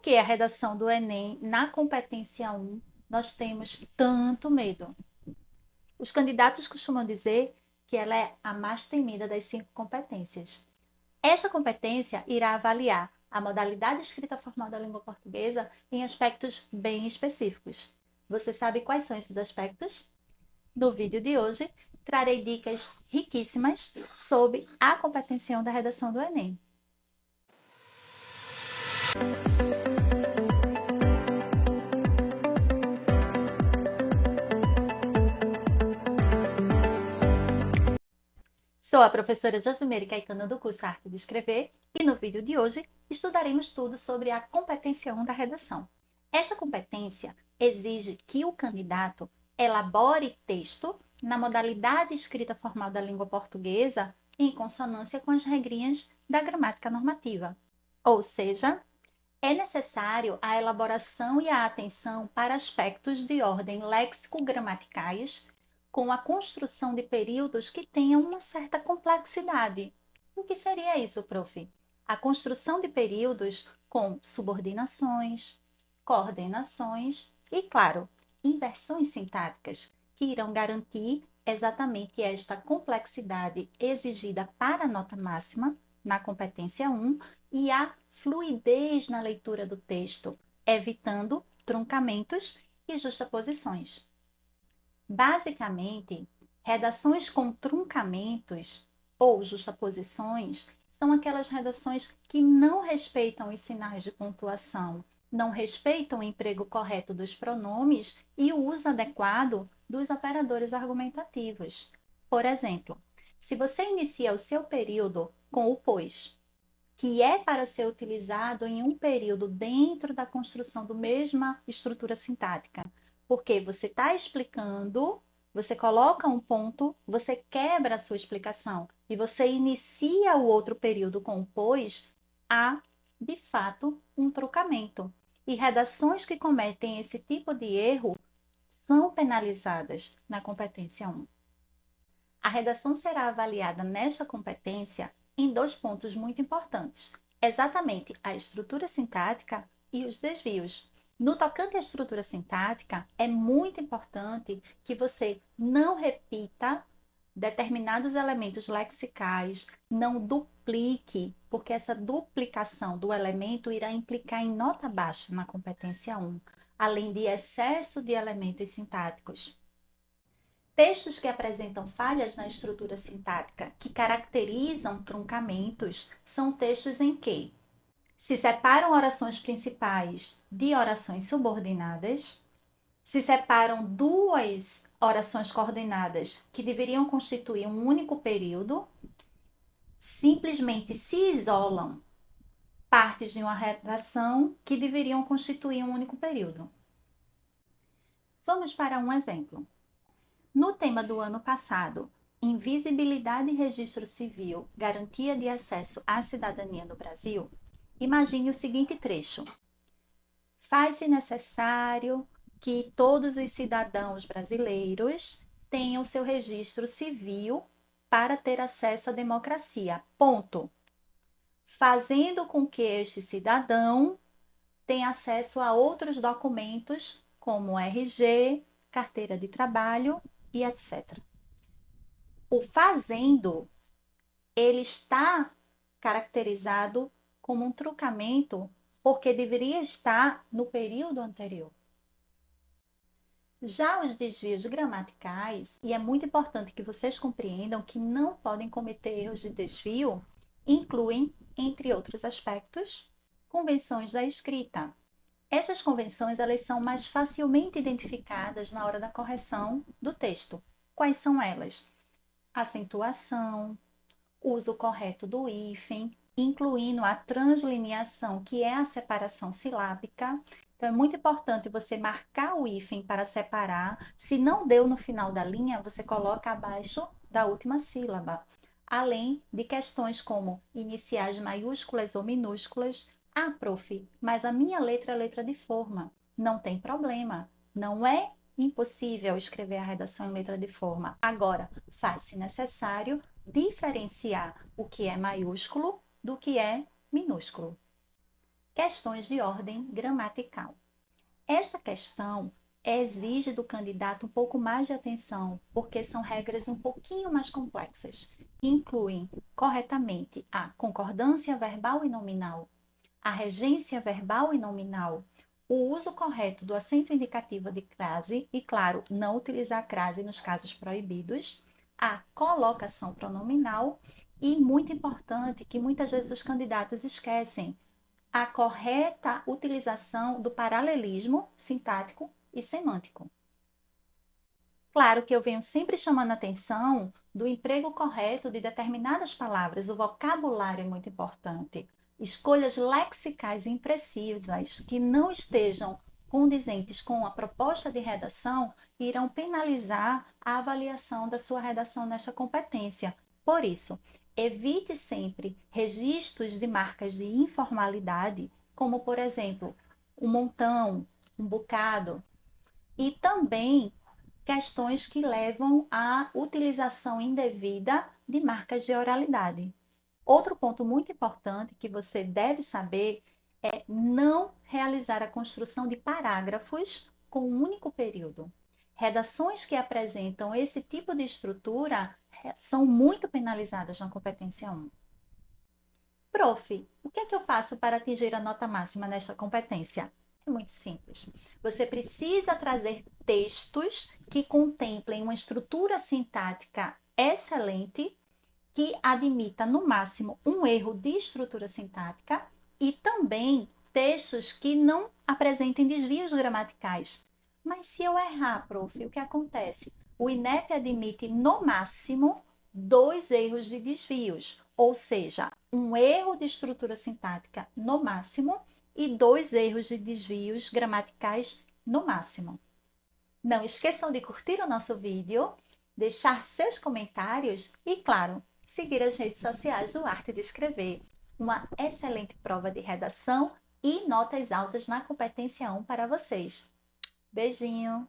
que a redação do Enem, na competência 1, nós temos tanto medo? Os candidatos costumam dizer que ela é a mais temida das 5 competências. Esta competência irá avaliar a modalidade escrita formal da língua portuguesa em aspectos bem específicos. Você sabe quais são esses aspectos? No vídeo de hoje, trarei dicas riquíssimas sobre a competência 1 da redação do Enem. Sou a professora Josimeire Caetano do curso Arte de Escrever e no vídeo de hoje estudaremos tudo sobre a competência 1 da redação. Esta competência exige que o candidato elabore texto na modalidade escrita formal da língua portuguesa em consonância com as regrinhas da gramática normativa. Ou seja, é necessário a elaboração e a atenção para aspectos de ordem léxico-gramaticais com a construção de períodos que tenham uma certa complexidade. O que seria isso, prof? A construção de períodos com subordinações, coordenações e, claro, inversões sintáticas, que irão garantir exatamente esta complexidade exigida para a nota máxima na competência 1 e a fluidez na leitura do texto, evitando truncamentos e justaposições. Basicamente, redações com truncamentos ou justaposições são aquelas redações que não respeitam os sinais de pontuação, não respeitam o emprego correto dos pronomes e o uso adequado dos operadores argumentativos. Por exemplo, se você inicia o seu período com o pois, que é para ser utilizado em um período dentro da construção da mesma estrutura sintática, porque você está explicando, você coloca um ponto, você quebra a sua explicação e você inicia o outro período com o pois, há, de fato, um truncamento. E redações que cometem esse tipo de erro são penalizadas na competência 1. A redação será avaliada nesta competência em 2 pontos muito importantes, exatamente a estrutura sintática e os desvios. No tocante à estrutura sintática, é muito importante que você não repita determinados elementos lexicais, não duplique, porque essa duplicação do elemento irá implicar em nota baixa na competência 1, além de excesso de elementos sintáticos. Textos que apresentam falhas na estrutura sintática que caracterizam truncamentos são textos em que se separam orações principais de orações subordinadas, se separam 2 orações coordenadas que deveriam constituir um único período, simplesmente se isolam partes de uma redação que deveriam constituir um único período. Vamos para um exemplo. No tema do ano passado, Invisibilidade e Registro Civil, Garantia de Acesso à Cidadania no Brasil, imagine o seguinte trecho. Faz-se necessário que todos os cidadãos brasileiros tenham seu registro civil para ter acesso à democracia. Ponto. Fazendo com que este cidadão tenha acesso a outros documentos, como RG, carteira de trabalho e etc. O fazendo, ele está caracterizado como um truncamento porque deveria estar no período anterior. Já os desvios gramaticais, e é muito importante que vocês compreendam que não podem cometer erros de desvio, incluem, entre outros aspectos, convenções da escrita. Estas convenções elas são mais facilmente identificadas na hora da correção do texto. Quais são elas? Acentuação, uso correto do hífen, incluindo a translineação, que é a separação silábica. Então, é muito importante você marcar o hífen para separar. Se não deu no final da linha, você coloca abaixo da última sílaba. Além de questões como iniciais maiúsculas ou minúsculas. Ah, prof, mas a minha letra é letra de forma. Não tem problema. Não é impossível escrever a redação em letra de forma. Agora, faz-se necessário diferenciar o que é maiúsculo do que é minúsculo. questões de ordem gramatical. Esta questão exige do candidato um pouco mais de atenção, porque são regras um pouquinho mais complexas, que incluem corretamente a concordância verbal e nominal, a regência verbal e nominal, o uso correto do acento indicativo de crase e, claro, não utilizar crase nos casos proibidos, a colocação pronominal e, muito importante, que muitas vezes os candidatos esquecem, a correta utilização do paralelismo sintático e semântico. Claro que eu venho sempre chamando a atenção do emprego correto de determinadas palavras, o vocabulário é muito importante. Escolhas lexicais imprecisas que não estejam condizentes com a proposta de redação irão penalizar a avaliação da sua redação nesta competência. Por isso, evite sempre registros de marcas de informalidade, como, por exemplo, um montão, um bocado, e também questões que levam à utilização indevida de marcas de oralidade. Outro ponto muito importante que você deve saber é não realizar a construção de parágrafos com um único período. Redações que apresentam esse tipo de estrutura são muito penalizadas na competência 1. Prof, o que é que eu faço para atingir a nota máxima nesta competência? É muito simples. Você precisa trazer textos que contemplem uma estrutura sintática excelente, que admita no máximo um erro de estrutura sintática e também textos que não apresentem desvios gramaticais. Mas se eu errar, prof, o que acontece? O INEP admite no máximo 2 erros de desvios, ou seja, um erro de estrutura sintática no máximo e 2 erros de desvios gramaticais no máximo. Não esqueçam de curtir o nosso vídeo, deixar seus comentários e, claro, seguir as redes sociais do Arte de Escrever. Uma excelente prova de redação e notas altas na competência 1 para vocês. Beijinho!